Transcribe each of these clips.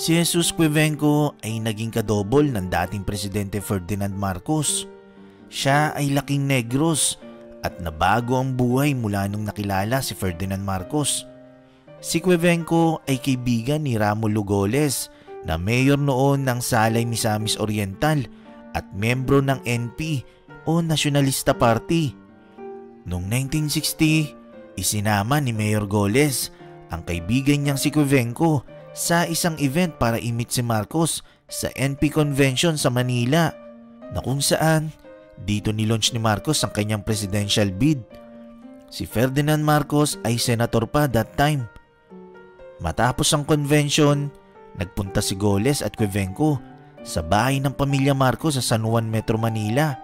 Si Jesus Quevenco ay naging kadobol ng dating Presidente Ferdinand Marcos. Siya ay laking Negros at nabago ang buhay mula nung nakilala si Ferdinand Marcos. Si Quevenco ay kaibigan ni Ramulo Goles na mayor noon ng Salay Misamis Oriental at membro ng NP o Nacionalista Party. Noong 1960, isinama ni Mayor Goles ang kaibigan niyang si Quevenco sa isang event para i-meet si Marcos sa NP Convention sa Manila, na kung saan dito nilaunch ni Marcos ang kanyang presidential bid. Si Ferdinand Marcos ay senator pa that time. Matapos ang convention, nagpunta si Goles at Quevenco sa bahay ng pamilya Marcos sa San Juan, Metro Manila.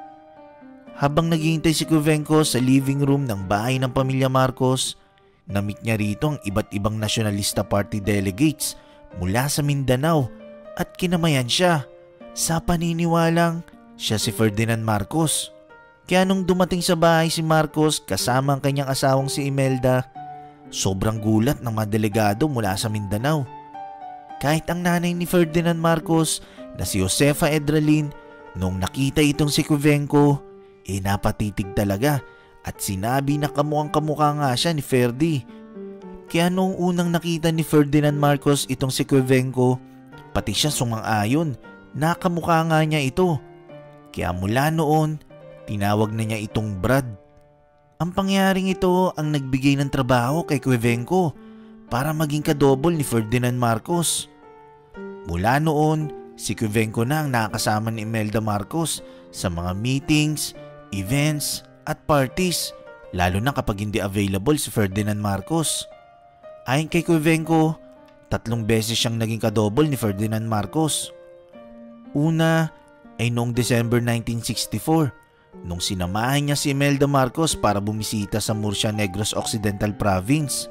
Habang naghihintay si Quevenco sa living room ng bahay ng pamilya Marcos, na-meet niya rito ang iba't ibang Nacionalista Party delegates mula sa Mindanao at kinamayan siya sa paniniwalang siya si Ferdinand Marcos. Kaya nung dumating sa bahay si Marcos kasama ang kanyang asawang si Imelda, sobrang gulat ng mga delegado mula sa Mindanao. Kahit ang nanay ni Ferdinand Marcos na si Josefa Edralin, nung nakita itong si Quevenco, napatitig talaga at sinabi na kamukhang-kamukha nga siya ni Ferdy. Kaya noong unang nakita ni Ferdinand Marcos itong si Quevenco, pati siya sumang-ayon na kamukha nga niya ito. Kaya mula noon, tinawag na niya itong Brad. Ang pangyayaring ito ang nagbigay ng trabaho kay Quevenco para maging kadobol ni Ferdinand Marcos. Mula noon, si Quevenco na ang nakasama ni Imelda Marcos sa mga meetings, events at parties, lalo na kapag hindi available si Ferdinand Marcos. Ayon kay Quevenco, 3 beses siyang naging kadobol ni Ferdinand Marcos. Una ay noong December 1964, nung sinamahan niya si Imelda Marcos para bumisita sa Murcia Negros Occidental Province.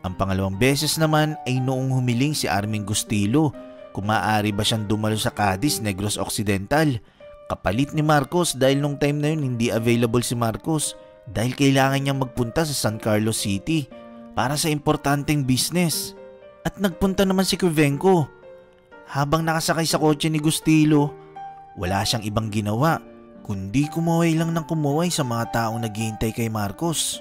Ang pangalawang beses naman ay noong humiling si Armin Gustilo kung maaari ba siyang dumalo sa Cadiz, Negros Occidental, kapalit ni Marcos dahil nung time na yun hindi available si Marcos dahil kailangan niyang magpunta sa San Carlos City para sa importanteng business. At nagpunta naman si Quevenco. Habang nakasakay sa kotse ni Gustilo, wala siyang ibang ginawa kundi kumaway lang ng kumaway sa mga taong naghihintay kay Marcos.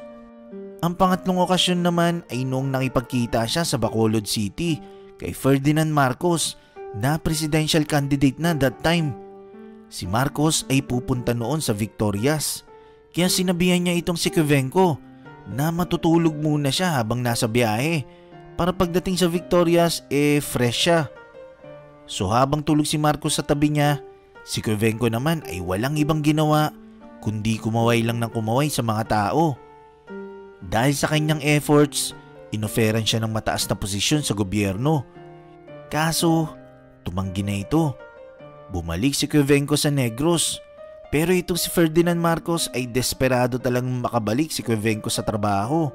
Ang pangatlong okasyon naman ay noong nakipagkita siya sa Bacolod City kay Ferdinand Marcos na presidential candidate na that time. Si Marcos ay pupunta noon sa Victorias, kaya sinabihan niya itong si Quevenco na matutulog muna siya habang nasa biyahe para pagdating sa Victorias fresh siya. So habang tulog si Marcos sa tabi niya, si Quevenco naman ay walang ibang ginawa kundi kumaway lang ng kumaway sa mga tao. Dahil sa kanyang efforts, inoferan siya ng mataas na posisyon sa gobyerno. Kaso, tumanggi na ito. Bumalik si Quevenco sa Negros, pero itong si Ferdinand Marcos ay desperado talagang makabalik si Quevenco sa trabaho.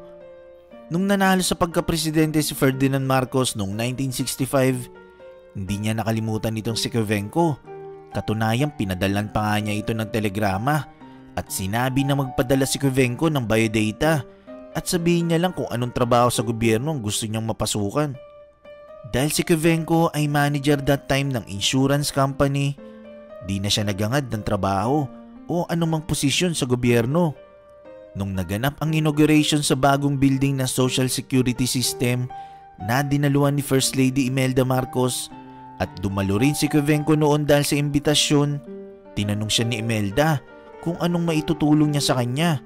Nung nanalo sa pagkapresidente si Ferdinand Marcos noong 1965, hindi niya nakalimutan itong si Quevenco. Katunayan, pinadalan pa nga niya ito ng telegrama at sinabi na magpadala si Quevenco ng biodata at sabihin niya lang kung anong trabaho sa gobyerno ang gusto niyang mapasukan. Dahil si Quevenco ay manager that time ng insurance company, di na siya nagangad ng trabaho o anumang posisyon sa gobyerno. Nung naganap ang inauguration sa bagong building na Social Security System na dinaluhan ni First Lady Imelda Marcos at dumalo rin si Quevenco noon dahil sa imbitasyon, tinanong siya ni Imelda kung anong maitutulong niya sa kanya.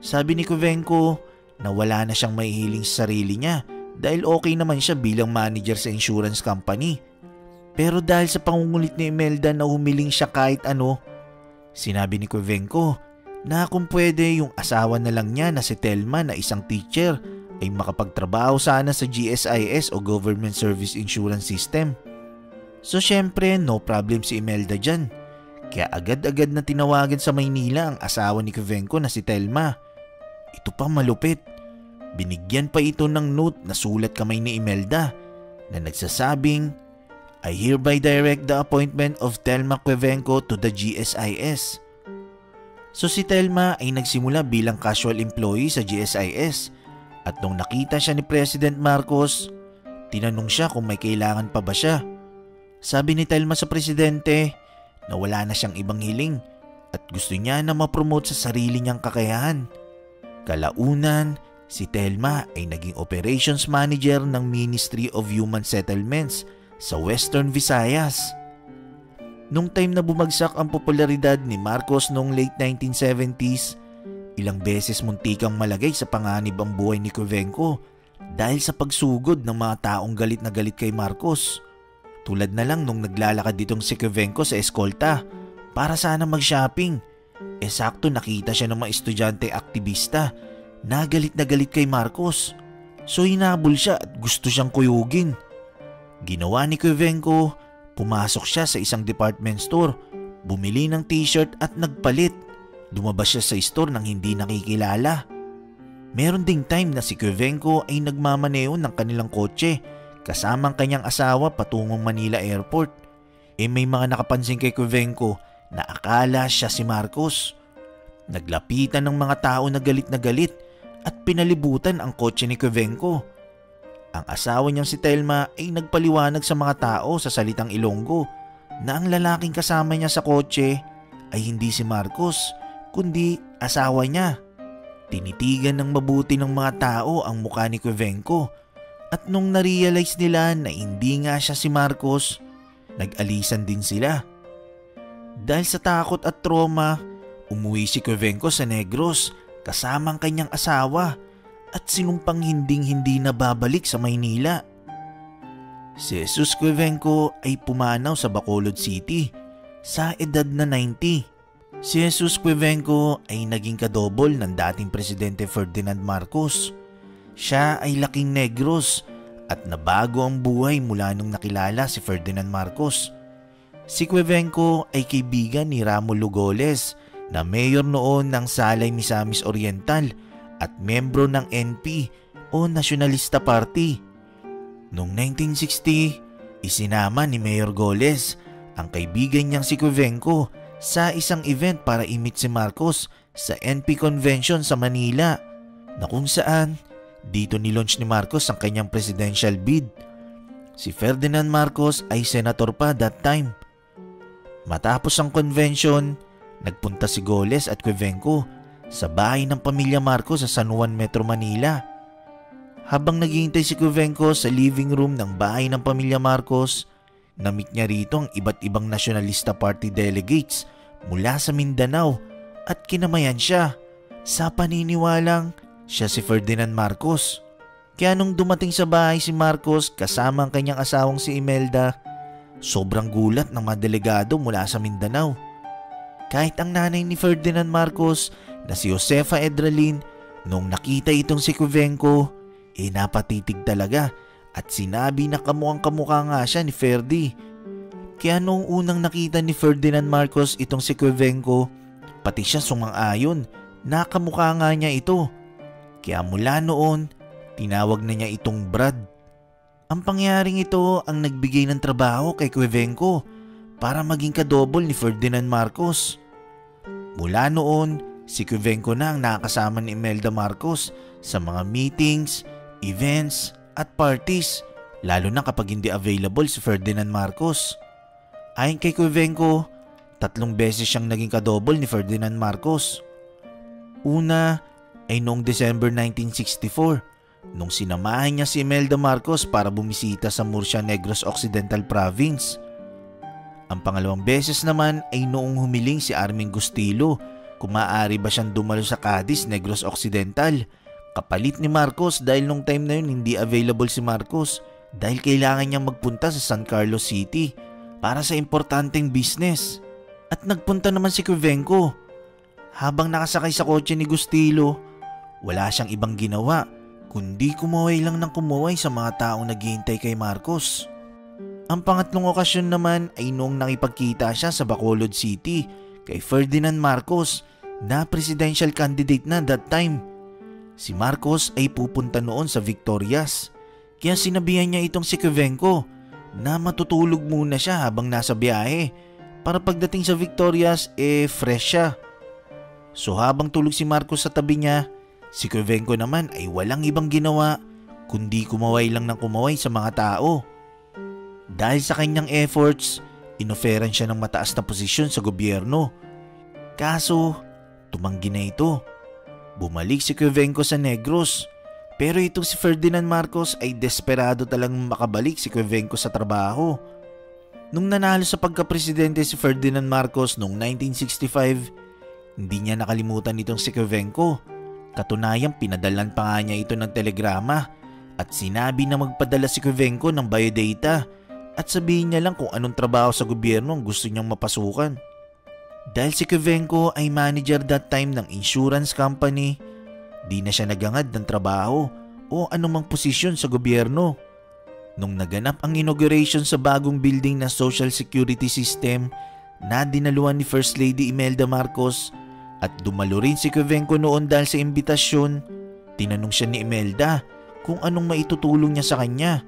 Sabi ni Quevenco na wala na siyang maihiling sa sarili niya dahil okay naman siya bilang manager sa insurance company. Pero dahil sa pangungulit ni Imelda na humiling siya kahit ano, sinabi ni Quevenco na kung pwede yung asawa na lang niya na si Telma na isang teacher ay makapagtrabaho sana sa GSIS o Government Service Insurance System. So syempre no problem si Imelda dyan. Kaya agad-agad na tinawagan sa Maynila ang asawa ni Quevenco na si Telma. Ito pa malupit. Binigyan pa ito ng note na sulat kamay ni Imelda na nagsasabing, I hereby direct the appointment of Telma Quevenco to the GSIS. So si Telma ay nagsimula bilang casual employee sa GSIS at nung nakita siya ni President Marcos, Tinanong siya kung may kailangan pa ba siya. Sabi ni Telma sa presidente na wala na siyang ibang hiling at gusto niya na mapromote sa sarili niyang kakayahan. Kalaunan, si Telma ay naging operations manager ng Ministry of Human Settlements sa Western Visayas. Nung time na bumagsak ang popularidad ni Marcos noong late 1970s, ilang beses muntikang malagay sa panganib ang buhay ni Quevenco dahil sa pagsugod ng mga taong galit na galit kay Marcos. Tulad na lang nung naglalakad ditong si Quevenco sa eskolta para sana mag-shopping. Sakto nakita siya ng mga estudyante aktivista na galit kay Marcos. So hinabol siya at gusto siyang kuyugin. Ginawa ni Quevenco, pumasok siya sa isang department store, bumili ng t-shirt at nagpalit. Lumabas siya sa store nang hindi nakikilala. Meron ding time na si Quevenco ay nagmamaneo ng kanilang kotse kasama ang kanyang asawa patungong Manila Airport. May mga nakapansin kay Quevenco na akala siya si Marcos. Naglapitan ng mga tao na galit at pinalibutan ang kotse ni Quevenco. Ang asawa niyang si Telma ay nagpaliwanag sa mga tao sa salitang Ilonggo na ang lalaking kasama niya sa kotse ay hindi si Marcos kundi asawa niya. Tinitigan ng mabuti ng mga tao ang mukha ni Quevenco at nung narealize nila na hindi nga siya si Marcos, nag-alisan din sila. Dahil sa takot at trauma, umuwi si Quevenco sa Negros kasama ang kanyang asawa at sinumpang hindi na babalik sa Maynila. Si Jesus Quevenco ay pumanaw sa Bacolod City sa edad na 90. Si Jesus Quevenco ay naging kadobol ng dating Presidente Ferdinand Marcos. Siya ay laking Negros at nabago ang buhay mula nung nakilala si Ferdinand Marcos. Si Quevenco ay kaibigan ni Ramulo Goles na mayor noon ng Salay Misamis Oriental at membro ng NP o Nacionalista Party. Noong 1960, isinama ni Mayor Goles ang kaibigan niyang si Quevenco sa isang event para i-meet si Marcos sa NP Convention sa Manila na kung saan dito nilaunch ni Marcos ang kanyang presidential bid. Si Ferdinand Marcos ay senator pa that time. Matapos ang convention, nagpunta si Goles at Quevenco sa bahay ng pamilya Marcos sa San Juan, Metro Manila. Habang naghihintay si Quevenco sa living room ng bahay ng pamilya Marcos, na-meet niya rito ang iba't ibang Nacionalista Party delegates mula sa Mindanao at kinamayan siya sa paniniwalang siya si Ferdinand Marcos. Kaya nung dumating sa bahay si Marcos kasama ang kanyang asawang si Imelda, sobrang gulat ng mga delegado mula sa Mindanao. Kahit ang nanay ni Ferdinand Marcos na si Josefa Edralin, nung nakita itong si Quevenco, napatitig talaga at sinabi na kamukhang-kamukha nga siya ni Ferdy. Kaya noong unang nakita ni Ferdinand Marcos itong si Quevenco, pati siya sumang-ayon na kamukha nga niya ito. Kaya mula noon, tinawag na niya itong Brad. Ang pangyaring ito ang nagbigay ng trabaho kay Quevenco para maging kadobol ni Ferdinand Marcos. Mula noon, si Quevenco na ang nakasama ni Imelda Marcos sa mga meetings, events at parties, lalo na kapag hindi available si Ferdinand Marcos. Ayon kay Quevenco, 3 beses siyang naging kadobol ni Ferdinand Marcos. Una ay noong December 1964 nung sinamahan niya si Imelda Marcos para bumisita sa Murcia Negros Occidental Province. Ang pangalawang beses naman ay noong humiling si Armin Gustilo kung maaari ba siyang dumalo sa Cadiz, Negros Occidental, kapalit ni Marcos dahil nung time na yun hindi available si Marcos dahil kailangan niyang magpunta sa San Carlos City para sa importanteng business. At nagpunta naman si Quevenco. Habang nakasakay sa kotse ni Gustilo, wala siyang ibang ginawa kundi kumuway lang ng kumuway sa mga taong naghihintay kay Marcos. Ang pangatlong okasyon naman ay noong nakipagkita siya sa Bacolod City kay Ferdinand Marcos na presidential candidate na that time. Si Marcos ay pupunta noon sa Victorias, kaya sinabihan niya itong si Quevenco na matutulog muna siya habang nasa biyahe para pagdating sa Victorias fresh siya. So habang tulog si Marcos sa tabi niya, si Quevenco naman ay walang ibang ginawa kundi kumaway lang ng kumaway sa mga tao. Dahil sa kanyang efforts, inoferan siya ng mataas na posisyon sa gobyerno. Kaso, tumanggi na ito. Bumalik si Quevedo sa Negros. Pero itong si Ferdinand Marcos ay desperado talagang makabalik si Quevedo sa trabaho. Nung nanalo sa pagkapresidente si Ferdinand Marcos noong 1965, hindi niya nakalimutan itong si Quevedo. Katunayan, pinadalan pa nga niya ito ng telegrama at sinabi na magpadala si Quevedo ng biodata at sabihin niya lang kung anong trabaho sa gobyerno ang gusto niyang mapasukan. Dahil si Quevedo ay manager that time ng insurance company, di na siya nagangad ng trabaho o anumang posisyon sa gobyerno. Nung naganap ang inauguration sa bagong building na Social Security System na dinaluan ni First Lady Imelda Marcos at dumalo rin si Quevedo noon dahil sa imbitasyon, tinanong siya ni Imelda kung anong maitutulong niya sa kanya.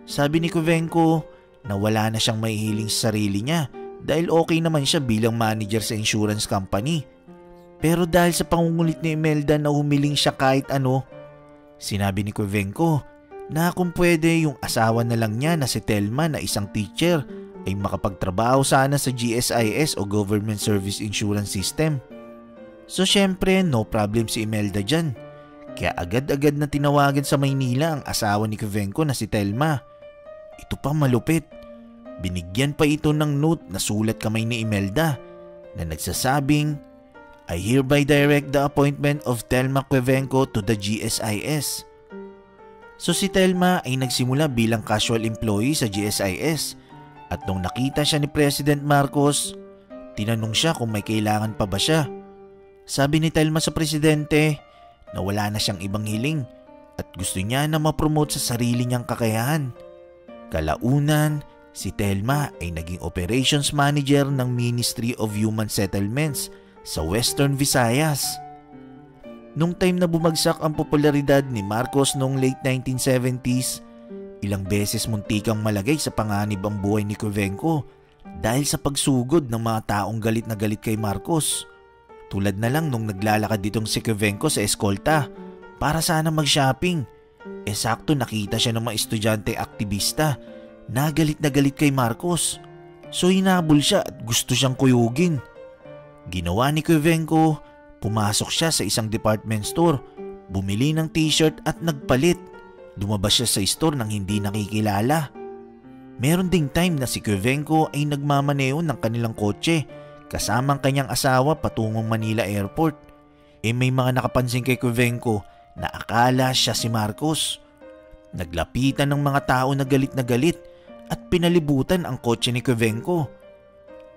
Sabi ni Quevedo na wala na siyang maihiling sa sarili niya dahil okay naman siya bilang manager sa insurance company. Pero dahil sa pangungulit ni Imelda na humiling siya kahit ano, sinabi ni Quevedo na kung pwede yung asawa na lang niya na si Telma na isang teacher ay makapagtrabaho sana sa GSIS o Government Service Insurance System. So syempre no problem si Imelda dyan. Kaya agad-agad na tinawagan sa Maynila ang asawa ni Quevedo na si Telma. Ito pa malupit. Binigyan pa ito ng note na sulat kamay ni Imelda na nagsasabing, I hereby direct the appointment of Telma Quevedo to the GSIS. So si Telma ay nagsimula bilang casual employee sa GSIS at nung nakita siya ni President Marcos, tinanong siya kung may kailangan pa ba siya. Sabi ni Telma sa presidente na wala na siyang ibang hiling at gusto niya na ma-promote sa sarili niyang kakayahan. Kalaunan, si Telma ay naging operations manager ng Ministry of Human Settlements sa Western Visayas. Nung time na bumagsak ang popularidad ni Marcos noong late 1970s, ilang beses muntikang malagay sa panganib ang buhay ni Quevedo dahil sa pagsugod ng mga taong galit na galit kay Marcos. Tulad na lang nung naglalakad ditong si Quevedo sa eskolta para sana mag-shopping. Sakto nakita siya ng mga estudyante aktivista na galit kay Marcos. So hinabol siya at gusto siyang kuyugin. Ginawa ni Quevedo, pumasok siya sa isang department store, bumili ng t-shirt at nagpalit. Lumabas siya sa store nang hindi nakikilala. Meron ding time na si Quevedo ay nagmamaneo ng kanilang kotse kasama ang kanyang asawa patungong Manila Airport. May mga nakapansin kay Quevedo na akala siya si Marcos. Naglapitan ng mga tao na galit at pinalibutan ang kotse ni Quevedo.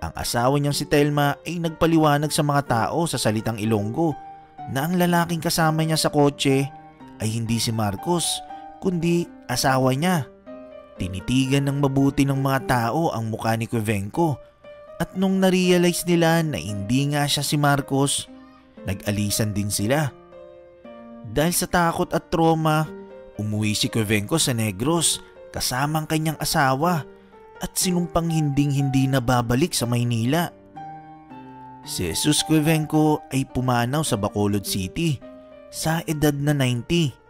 Ang asawa niyang si Telma ay nagpaliwanag sa mga tao sa salitang Ilonggo na ang lalaking kasama niya sa kotse ay hindi si Marcos kundi asawa niya. Tinitigan ng mabuti ng mga tao ang mukha ni Quevedo at nung narealize nila na hindi nga siya si Marcos, nag-alisan din sila. Dahil sa takot at trauma, umuwi si Quevedo sa Negros kasama ang kanyang asawa at sinumpang hindi na babalik sa Maynila. Si Jesus Quevedo ay pumanaw sa Bacolod City sa edad na 90.